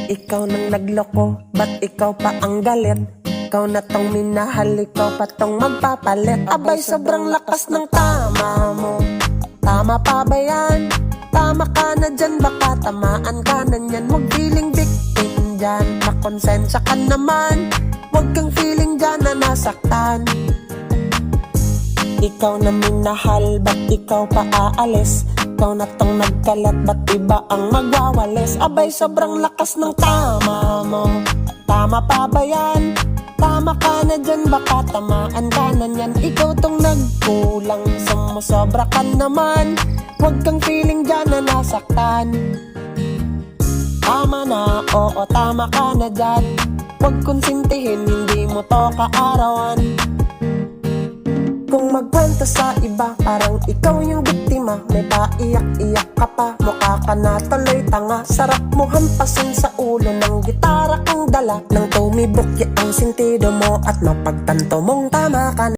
Ikaw nang nagloko, ba't ikaw pa ang galit? Ikaw na tong minahal, ikaw pa tong magpapalit. Abay, sobrang lakas ng tama mo. Tama pa ba yan? Tama ka na dyan, baka tamaan ka na yan. Huwag feeling victim dyan, makonsensya ka naman. Huwag kang feeling dyan na nasaktan. Ikaw na minahal, ba't ikaw pa aalis? Ikaw na tong nagkalat, ba't iba ang magwawalis? Abay, sobrang lakas ng tama mo. Tama pa ba yan? Tama ka na dyan, baka tamaan ka na yan. Ikaw tong nagkulang, sumusobra ka naman. Huwag kang feeling dyan na nasaktan. Tama na, oo, tama ka na dyan. Huwag konsintihin, hindi mo to kaarawan. Kung magkwento sa iba, parang ikaw yung biktima. May paiyak-iyak ka pa, mukha ka na tuloy tanga. Sarap mo hampasin sa ulo ng gitara kang dala. Nang tumibok ang sentido mo at mapagtanto mong tama ka na.